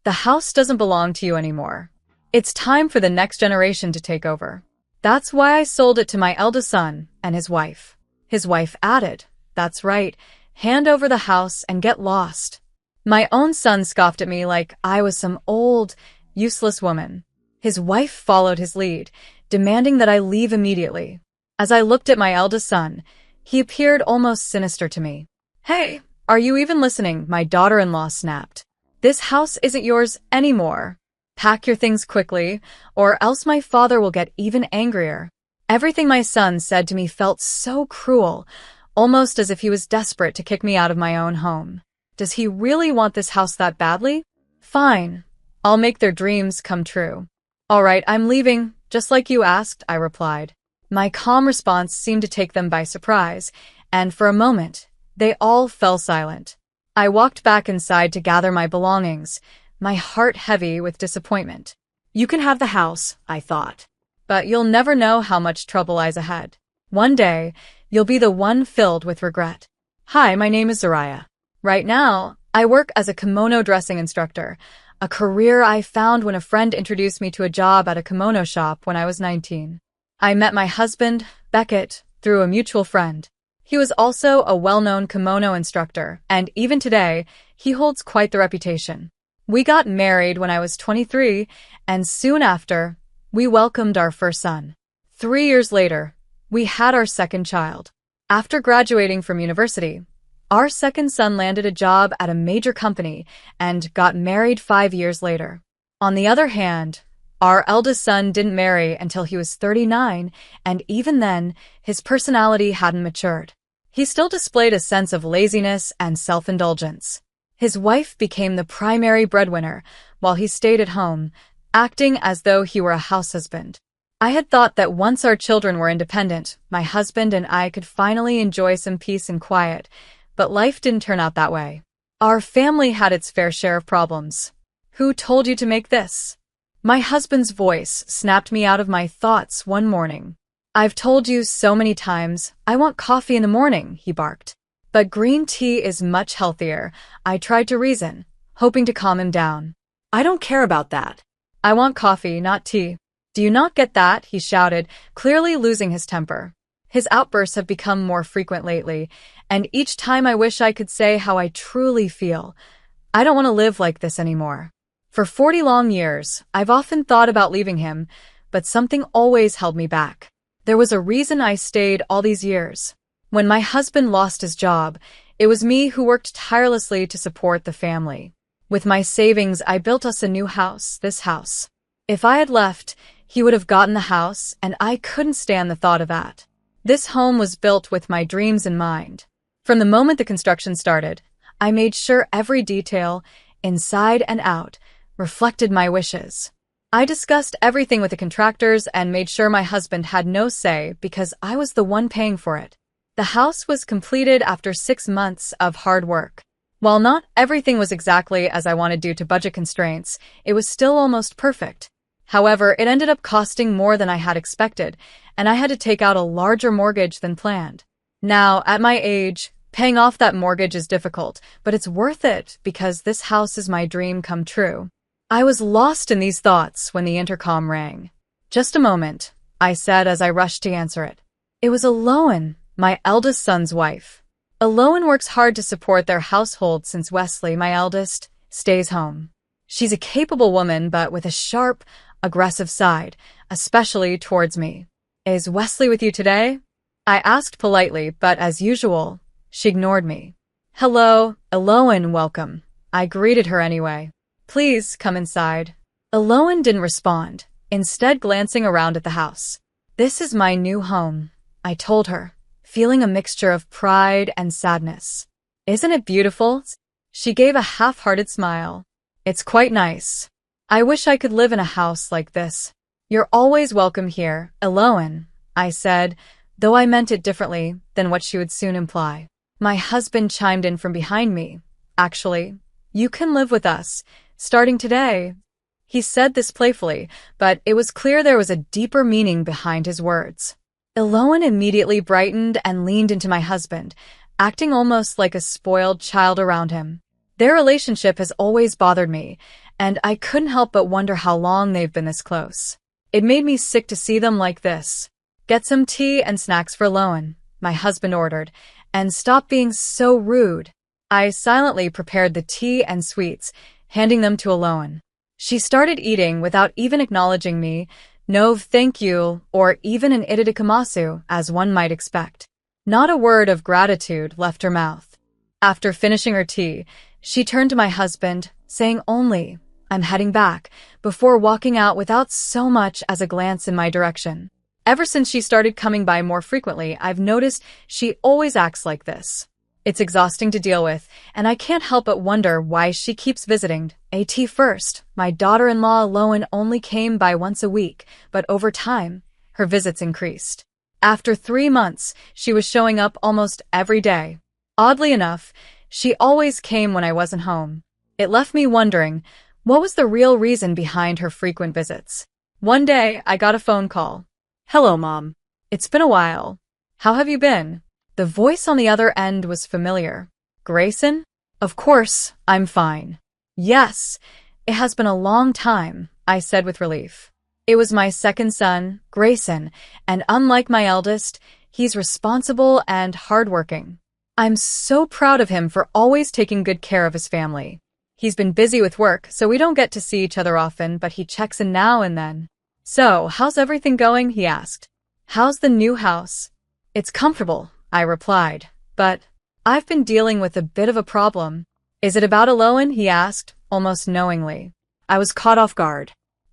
The house doesn't belong to you anymore. It's time for the next generation to take over. That's why I sold it to my eldest son and his wife. His wife added, "That's right. Hand over the house and get lost." My own son scoffed at me like I was some old, useless woman. His wife followed his lead, demanding that I leave immediately. As I looked at my eldest son, he appeared almost sinister to me. "Hey, are you even listening?" my daughter-in-law snapped. "This house isn't yours anymore. Pack your things quickly, or else my father will get even angrier." Everything my son said to me felt so cruel, almost as if he was desperate to kick me out of my own home. Does he really want this house that badly? Fine. I'll make their dreams come true. "All right, I'm leaving, just like you asked," I replied. My calm response seemed to take them by surprise, and for a moment, they all fell silent. I walked back inside to gather my belongings, my heart heavy with disappointment. You can have the house, I thought, but you'll never know how much trouble lies ahead. One day, you'll be the one filled with regret. Hi, my name is Zaraya. Right now, I work as a kimono dressing instructor, a career I found when a friend introduced me to a job at a kimono shop when I was 19. I met my husband, Beckett, through a mutual friend. He was also a well-known kimono instructor, and even today, he holds quite the reputation. We got married when I was 23, and soon after, we welcomed our first son. 3 years later, we had our second child. After graduating from university, our second son landed a job at a major company and got married 5 years later. On the other hand, our eldest son didn't marry until he was 39, and even then, his personality hadn't matured. He still displayed a sense of laziness and self-indulgence. His wife became the primary breadwinner, while he stayed at home, acting as though he were a house husband. I had thought that once our children were independent, my husband and I could finally enjoy some peace and quiet, but life didn't turn out that way. Our family had its fair share of problems. "Who told you to make this?" My husband's voice snapped me out of my thoughts one morning. "I've told you so many times, I want coffee in the morning," he barked. "But green tea is much healthier," I tried to reason, hoping to calm him down. "I don't care about that. I want coffee, not tea." "Do you not get that?" he shouted, clearly losing his temper. His outbursts have become more frequent lately, and each time I wish I could say how I truly feel. I don't want to live like this anymore. For 40 long years, I've often thought about leaving him, but something always held me back. There was a reason I stayed all these years. When my husband lost his job, it was me who worked tirelessly to support the family. With my savings, I built us a new house, this house. If I had left, he would have gotten the house, and I couldn't stand the thought of that. This home was built with my dreams in mind. From the moment the construction started, I made sure every detail, inside and out, reflected my wishes. I discussed everything with the contractors and made sure my husband had no say because I was the one paying for it. The house was completed after 6 months of hard work. While not everything was exactly as I wanted due to budget constraints, it was still almost perfect. However, it ended up costing more than I had expected, and I had to take out a larger mortgage than planned. Now, at my age, paying off that mortgage is difficult, but it's worth it because this house is my dream come true. I was lost in these thoughts when the intercom rang. "Just a moment," I said as I rushed to answer it. It was Aloan, my eldest son's wife. Aloan works hard to support their household since Wesley, my eldest, stays home. She's a capable woman, but with a sharp, aggressive side, especially towards me. "Is Wesley with you today?" I asked politely, but as usual, she ignored me. "Hello, Aloan, welcome." I greeted her anyway. "Please come inside." Aloan didn't respond, instead glancing around at the house. "This is my new home," I told her, feeling a mixture of pride and sadness. "Isn't it beautiful?" She gave a half-hearted smile. "It's quite nice. I wish I could live in a house like this." "You're always welcome here, Aloan," I said, though I meant it differently than what she would soon imply. My husband chimed in from behind me. "Actually, you can live with us, starting today." He said this playfully, but it was clear there was a deeper meaning behind his words. Aloan immediately brightened and leaned into my husband, acting almost like a spoiled child around him. Their relationship has always bothered me, and I couldn't help but wonder how long they've been this close. It made me sick to see them like this. "Get some tea and snacks for Loan," my husband ordered, "and stop being so rude." I silently prepared the tea and sweets, handing them to Loan. She started eating without even acknowledging me, no thank you, or even an itadikamasu, as one might expect. Not a word of gratitude left her mouth. After finishing her tea, she turned to my husband, saying only, "I'm heading back," before walking out without so much as a glance in my direction. Ever since she started coming by more frequently, I've noticed she always acts like this. It's exhausting to deal with, and I can't help but wonder why she keeps visiting. At first, my daughter-in-law Loan only came by once a week, but over time, her visits increased. After 3 months, she was showing up almost every day. Oddly enough, she always came when I wasn't home. It left me wondering, what was the real reason behind her frequent visits? One day, I got a phone call. "Hello, Mom. It's been a while. How have you been?" The voice on the other end was familiar. "Grayson? Of course, I'm fine." "Yes, it has been a long time," I said with relief. It was my second son, Grayson, and unlike my eldest, he's responsible and hardworking. I'm so proud of him for always taking good care of his family. He's been busy with work, so we don't get to see each other often, but he checks in now and then. "So, how's everything going?" he asked. "How's the new house?" "It's comfortable," I replied, "but I've been dealing with a bit of a problem." "Is it about Loan?" he asked, almost knowingly. I was caught off guard.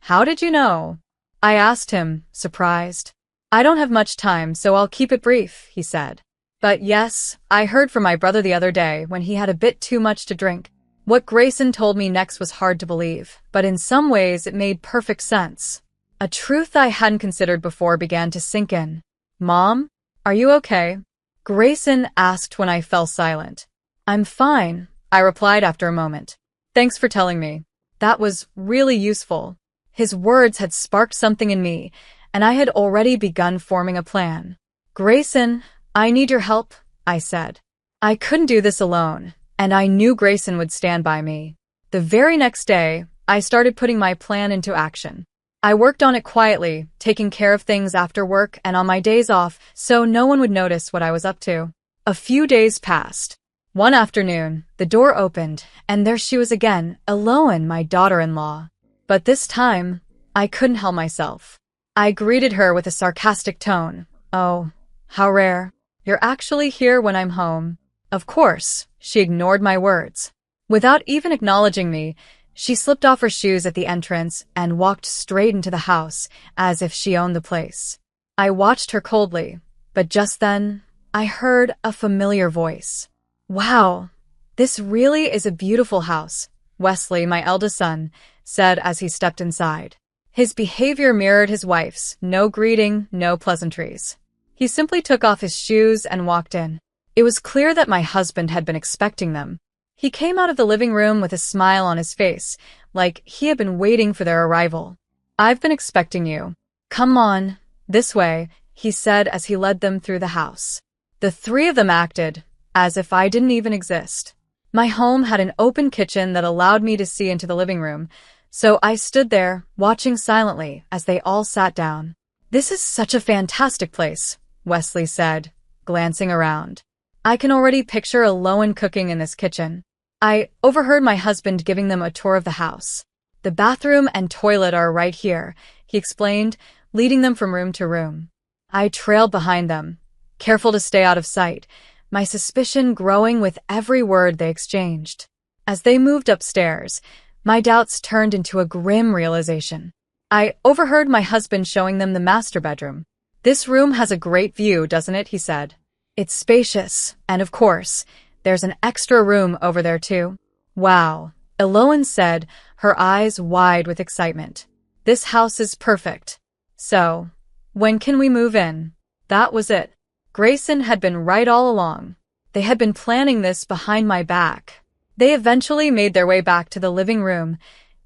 "How did you know?" I asked him, surprised. "I don't have much time, so I'll keep it brief," he said. "But yes, I heard from my brother the other day when he had a bit too much to drink." What Grayson told me next was hard to believe, but in some ways it made perfect sense. A truth I hadn't considered before began to sink in. "Mom, are you okay?" Grayson asked when I fell silent. "I'm fine," I replied after a moment. "Thanks for telling me. That was really useful." His words had sparked something in me, and I had already begun forming a plan. "Grayson, I need your help," I said. I couldn't do this alone, and I knew Grayson would stand by me. The very next day, I started putting my plan into action. I worked on it quietly, taking care of things after work and on my days off, so no one would notice what I was up to. A few days passed. One afternoon, the door opened, and there she was again, Loan, my daughter-in-law. But this time, I couldn't help myself. I greeted her with a sarcastic tone. "Oh, how rare. You're actually here when I'm home." Of course, she ignored my words. Without even acknowledging me, she slipped off her shoes at the entrance and walked straight into the house, as if she owned the place. I watched her coldly, but just then, I heard a familiar voice. "Wow, this really is a beautiful house," Wesley, my eldest son, said as he stepped inside. His behavior mirrored his wife's, no greeting, no pleasantries. He simply took off his shoes and walked in. It was clear that my husband had been expecting them. He came out of the living room with a smile on his face, like he had been waiting for their arrival. "I've been expecting you. Come on, this way," he said as he led them through the house. The three of them acted as if I didn't even exist. My home had an open kitchen that allowed me to see into the living room, so I stood there, watching silently as they all sat down. "This is such a fantastic place," Wesley said, glancing around. "I can already picture Loan cooking in this kitchen." I overheard my husband giving them a tour of the house. "The bathroom and toilet are right here," he explained, leading them from room to room. I trailed behind them, careful to stay out of sight, my suspicion growing with every word they exchanged. As they moved upstairs, my doubts turned into a grim realization. I overheard my husband showing them the master bedroom. "This room has a great view, doesn't it?" he said. "It's spacious, and of course, there's an extra room over there too." "Wow," Loan said, her eyes wide with excitement. "This house is perfect. So, when can we move in?" That was it. Grayson had been right all along. They had been planning this behind my back. They eventually made their way back to the living room,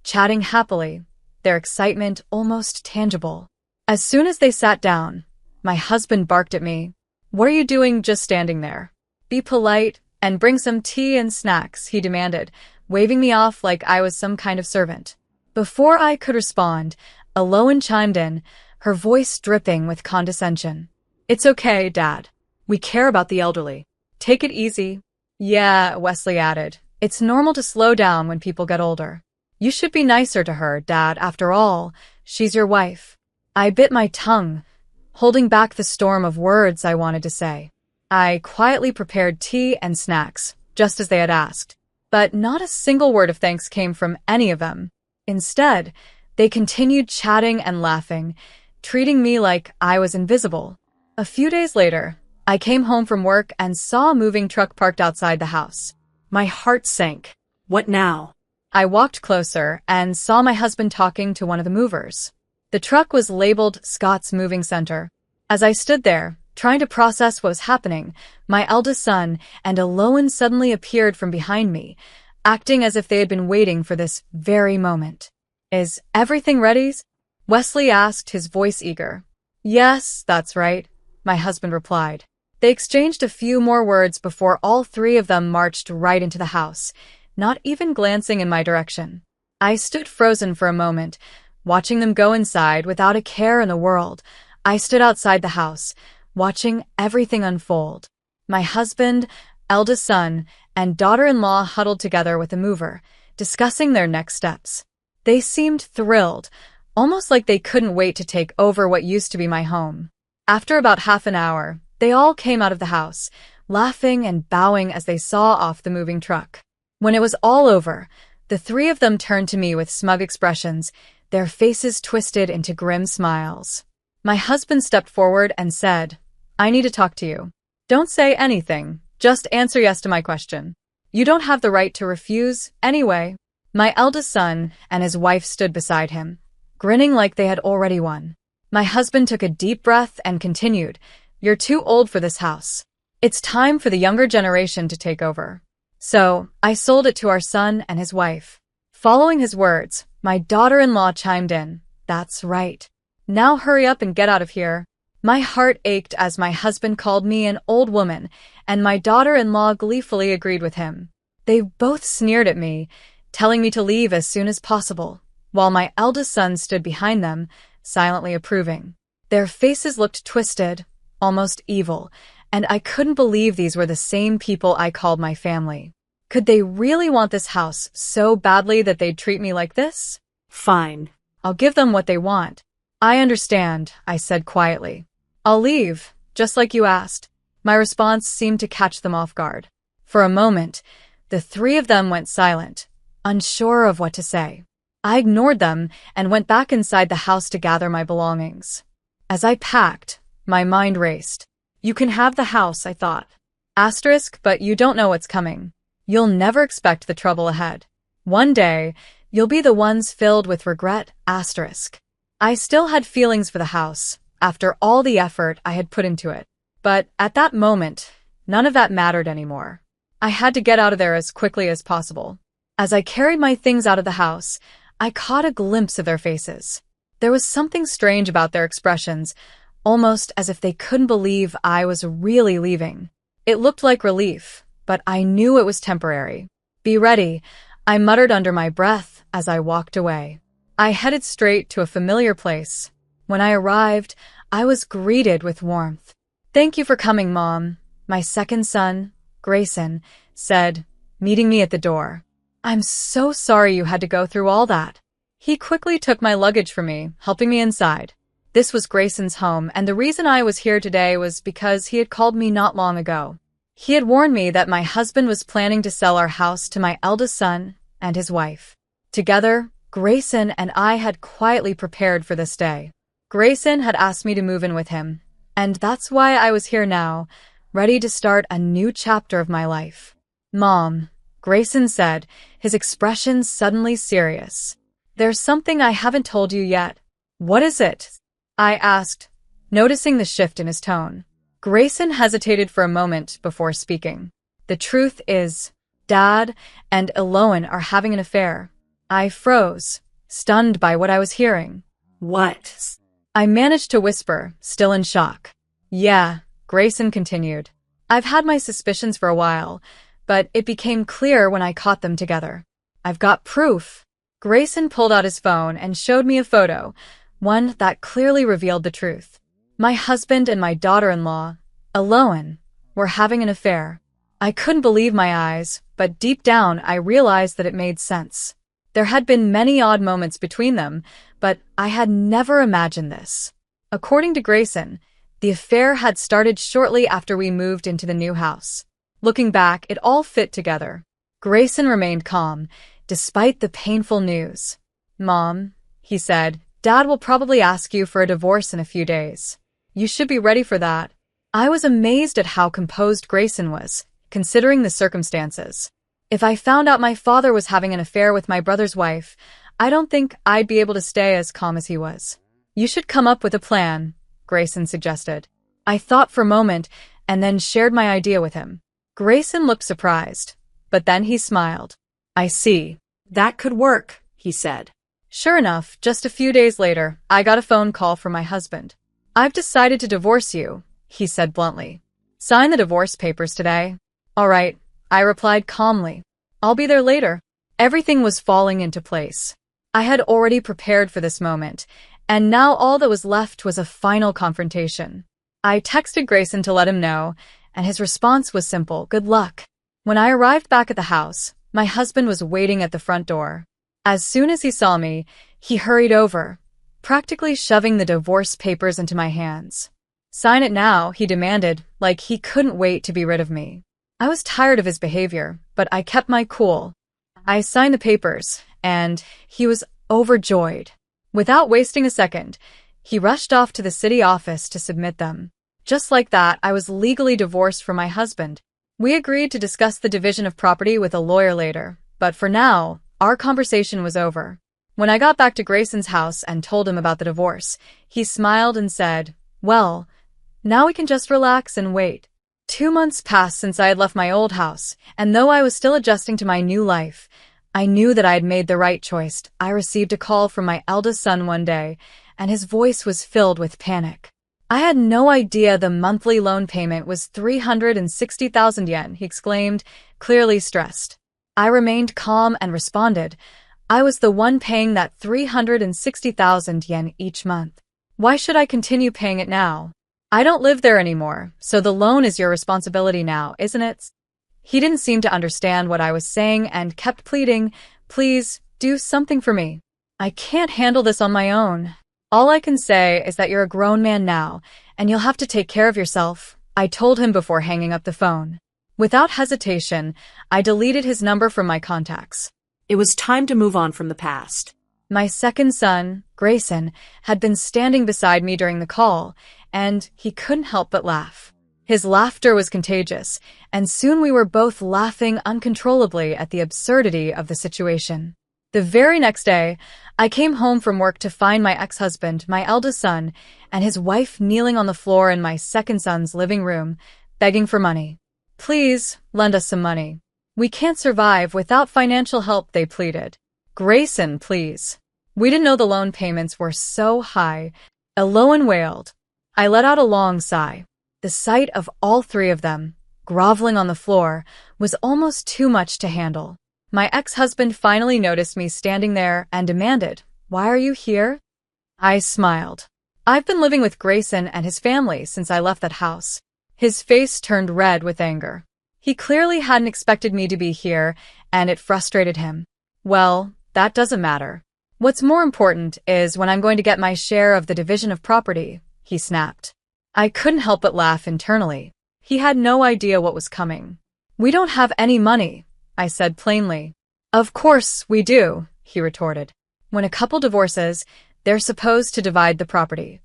chatting happily, their excitement almost tangible. As soon as they sat down, my husband barked at me. "What are you doing just standing there? Be polite and bring some tea and snacks," he demanded, waving me off like I was some kind of servant. Before I could respond, Aloan chimed in, her voice dripping with condescension. "It's okay, Dad. We care about the elderly. Take it easy." "Yeah," Wesley added. "It's normal to slow down when people get older. You should be nicer to her, Dad. After all, she's your wife." I bit my tongue, holding back the storm of words I wanted to say. I quietly prepared tea and snacks, just as they had asked. But not a single word of thanks came from any of them. Instead, they continued chatting and laughing, treating me like I was invisible. A few days later, I came home from work and saw a moving truck parked outside the house. My heart sank. What now? I walked closer and saw my husband talking to one of the movers. The truck was labeled Scott's Moving Center. As I stood there, trying to process what was happening, my eldest son and Aloan suddenly appeared from behind me, acting as if they had been waiting for this very moment. "Is everything ready?" Wesley asked, his voice eager. "Yes, that's right," my husband replied. They exchanged a few more words before all three of them marched right into the house, not even glancing in my direction. I stood frozen for a moment, watching them go inside without a care in the world. I stood outside the house, watching everything unfold. My husband, eldest son, and daughter-in-law huddled together with the mover, discussing their next steps. They seemed thrilled, almost like they couldn't wait to take over what used to be my home. After about half an hour, they all came out of the house, laughing and bowing as they saw off the moving truck. When it was all over, the three of them turned to me with smug expressions, their faces twisted into grim smiles. My husband stepped forward and said, "I need to talk to you. Don't say anything, just answer yes to my question. You don't have the right to refuse, anyway." My eldest son and his wife stood beside him, grinning like they had already won. My husband took a deep breath and continued, "You're too old for this house. It's time for the younger generation to take over." So, I sold it to our son and his wife. Following his words, my daughter-in-law chimed in, "That's right. Now hurry up and get out of here." My heart ached as my husband called me an old woman, and my daughter-in-law gleefully agreed with him. They both sneered at me, telling me to leave as soon as possible, while my eldest son stood behind them, silently approving. Their faces looked twisted, almost evil, and I couldn't believe these were the same people I called my family. Could they really want this house so badly that they'd treat me like this? Fine. I'll give them what they want. "I understand," I said quietly. "I'll leave, just like you asked." My response seemed to catch them off guard. For a moment, the three of them went silent, unsure of what to say. I ignored them and went back inside the house to gather my belongings. As I packed, my mind raced. "You can have the house," I thought. But you don't know what's coming. You'll never expect the trouble ahead. One day, you'll be the ones filled with regret. I still had feelings for the house, after all the effort I had put into it. But at that moment, none of that mattered anymore. I had to get out of there as quickly as possible. As I carried my things out of the house, I caught a glimpse of their faces. There was something strange about their expressions, almost as if they couldn't believe I was really leaving. It looked like relief, but I knew it was temporary. "Be ready," I muttered under my breath as I walked away. I headed straight to a familiar place. When I arrived, I was greeted with warmth. "Thank you for coming, Mom," my second son, Grayson, said, meeting me at the door. "I'm so sorry you had to go through all that." He quickly took my luggage for me, helping me inside. This was Grayson's home, and the reason I was here today was because he had called me not long ago. He had warned me that my husband was planning to sell our house to my eldest son and his wife. Together, Grayson and I had quietly prepared for this day. Grayson had asked me to move in with him, and that's why I was here now, ready to start a new chapter of my life. "Mom," Grayson said, his expression suddenly serious. "There's something I haven't told you yet." "What is it?" I asked, noticing the shift in his tone. Grayson hesitated for a moment before speaking. "The truth is, Dad and Aloan are having an affair." I froze, stunned by what I was hearing. "What?" I managed to whisper, still in shock. "Yeah," Grayson continued. "I've had my suspicions for a while, but it became clear when I caught them together. I've got proof. Grayson pulled out his phone and showed me a photo, one that clearly revealed the truth. My husband and my daughter-in-law, Aloan, were having an affair. I couldn't believe my eyes, but deep down I realized that it made sense. There had been many odd moments between them, but I had never imagined this. According to Grayson, the affair had started shortly after we moved into the new house. Looking back, it all fit together. Grayson remained calm, despite the painful news. "Mom," he said, "Dad will probably ask you for a divorce in a few days. You should be ready for that." I was amazed at how composed Grayson was, considering the circumstances. If I found out my father was having an affair with my brother's wife, I don't think I'd be able to stay as calm as he was. "You should come up with a plan," Grayson suggested. I thought for a moment and then shared my idea with him. Grayson looked surprised, but then he smiled. "I see. That could work," he said. Sure enough, just a few days later, I got a phone call from my husband. "I've decided to divorce you," he said bluntly. "Sign the divorce papers today." "All right," I replied calmly. "I'll be there later." Everything was falling into place. I had already prepared for this moment, and now all that was left was a final confrontation. I texted Grayson to let him know, and his response was simple: "Good luck." When I arrived back at the house, my husband was waiting at the front door. As soon as he saw me, he hurried over, practically shoving the divorce papers into my hands. "Sign it now," he demanded, like he couldn't wait to be rid of me. I was tired of his behavior, but I kept my cool. I signed the papers, and he was overjoyed. Without wasting a second, he rushed off to the city office to submit them. Just like that, I was legally divorced from my husband. We agreed to discuss the division of property with a lawyer later, but for now, our conversation was over. When I got back to Grayson's house and told him about the divorce, he smiled and said, "Well, now we can just relax and wait." 2 months passed since I had left my old house, and though I was still adjusting to my new life, I knew that I had made the right choice. I received a call from my eldest son one day, and his voice was filled with panic. "I had no idea the monthly loan payment was 360,000 yen, he exclaimed, clearly stressed. I remained calm and responded, "I was the one paying that 360,000 yen each month. Why should I continue paying it now? I don't live there anymore, so the loan is your responsibility now, isn't it?" He didn't seem to understand what I was saying and kept pleading, "Please, do something for me. I can't handle this on my own. All I can say is that you're a grown man now, and you'll have to take care of yourself," I told him before hanging up the phone. Without hesitation, I deleted his number from my contacts. It was time to move on from the past. My second son, Grayson, had been standing beside me during the call, and he couldn't help but laugh. His laughter was contagious, and soon we were both laughing uncontrollably at the absurdity of the situation. The very next day, I came home from work to find my ex-husband, my eldest son, and his wife kneeling on the floor in my second son's living room, begging for money. "Please, lend us some money. We can't survive without financial help," they pleaded. "Grayson, please. We didn't know the loan payments were so high," Aloan wailed. I let out a long sigh. The sight of all three of them, groveling on the floor, was almost too much to handle. My ex-husband finally noticed me standing there and demanded, "Why are you here?" I smiled. "I've been living with Grayson and his family since I left that house." His face turned red with anger. He clearly hadn't expected me to be here, and it frustrated him. "Well, that doesn't matter. What's more important is when I'm going to get my share of the division of property," he snapped. I couldn't help but laugh internally. He had no idea what was coming. "We don't have any money," I said plainly. "Of course we do," he retorted. "When a couple divorces, they're supposed to divide the property."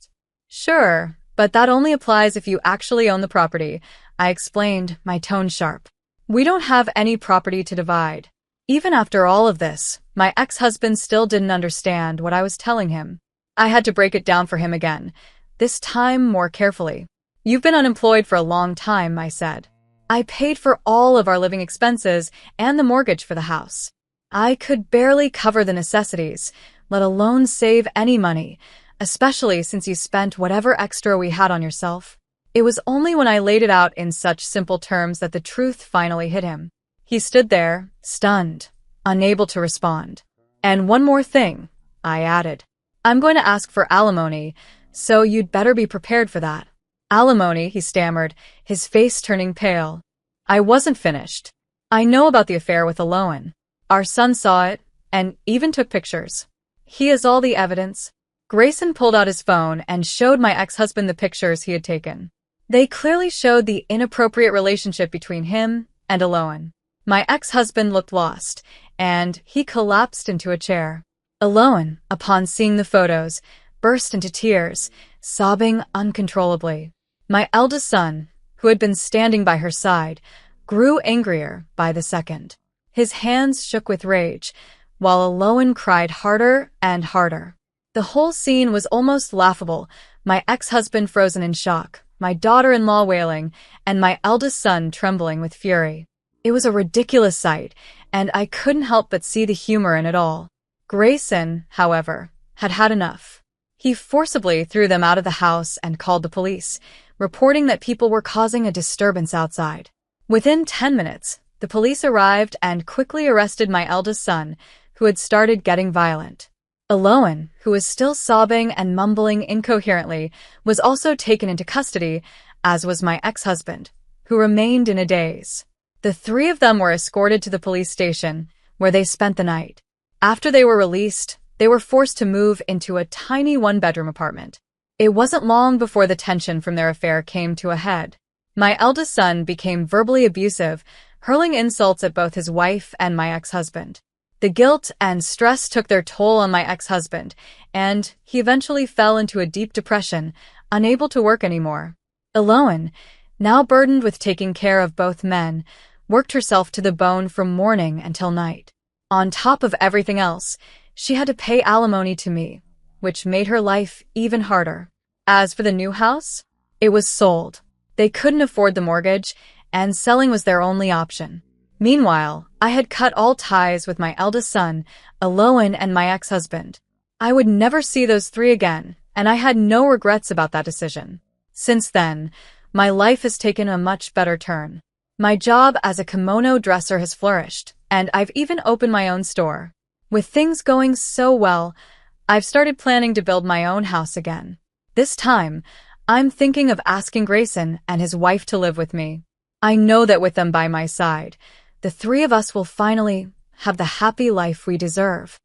"Sure, but that only applies if you actually own the property," I explained, my tone sharp. "We don't have any property to divide." Even after all of this, my ex-husband still didn't understand what I was telling him. I had to break it down for him again, this time more carefully. "You've been unemployed for a long time," I said. "I paid for all of our living expenses and the mortgage for the house. I could barely cover the necessities, let alone save any money, especially since you spent whatever extra we had on yourself." It was only when I laid it out in such simple terms that the truth finally hit him. He stood there, stunned, unable to respond. And one more thing, I added. I'm going to ask for alimony, so you'd better be prepared for that. Alimony, he stammered, his face turning pale. I wasn't finished. I know about the affair with Aloan. Our son saw it, and even took pictures. He has all the evidence. Grayson pulled out his phone and showed my ex-husband the pictures he had taken. They clearly showed the inappropriate relationship between him and Aloan. My ex-husband looked lost, and he collapsed into a chair. Aloan, upon seeing the photos, burst into tears, sobbing uncontrollably. My eldest son, who had been standing by her side, grew angrier by the second. His hands shook with rage, while Aloan cried harder and harder. The whole scene was almost laughable, my ex-husband frozen in shock, my daughter-in-law wailing, and my eldest son trembling with fury. It was a ridiculous sight, and I couldn't help but see the humor in it all. Grayson, however, had had enough. He forcibly threw them out of the house and called the police, reporting that people were causing a disturbance outside. Within 10 minutes, the police arrived and quickly arrested my eldest son, who had started getting violent. Aloan, who was still sobbing and mumbling incoherently, was also taken into custody, as was my ex-husband, who remained in a daze. The three of them were escorted to the police station, where they spent the night. After they were released, they were forced to move into a tiny one-bedroom apartment. It wasn't long before the tension from their affair came to a head. My eldest son became verbally abusive, hurling insults at both his wife and my ex-husband. The guilt and stress took their toll on my ex-husband, and he eventually fell into a deep depression, unable to work anymore. Aloan, now burdened with taking care of both men, worked herself to the bone from morning until night. On top of everything else, she had to pay alimony to me, which made her life even harder. As for the new house, it was sold. They couldn't afford the mortgage, and selling was their only option. Meanwhile, I had cut all ties with my eldest son, Aloan, and my ex-husband. I would never see those three again, and I had no regrets about that decision. Since then, my life has taken a much better turn. My job as a kimono dresser has flourished, and I've even opened my own store. With things going so well, I've started planning to build my own house again. This time, I'm thinking of asking Grayson and his wife to live with me. I know that with them by my side, the three of us will finally have the happy life we deserve.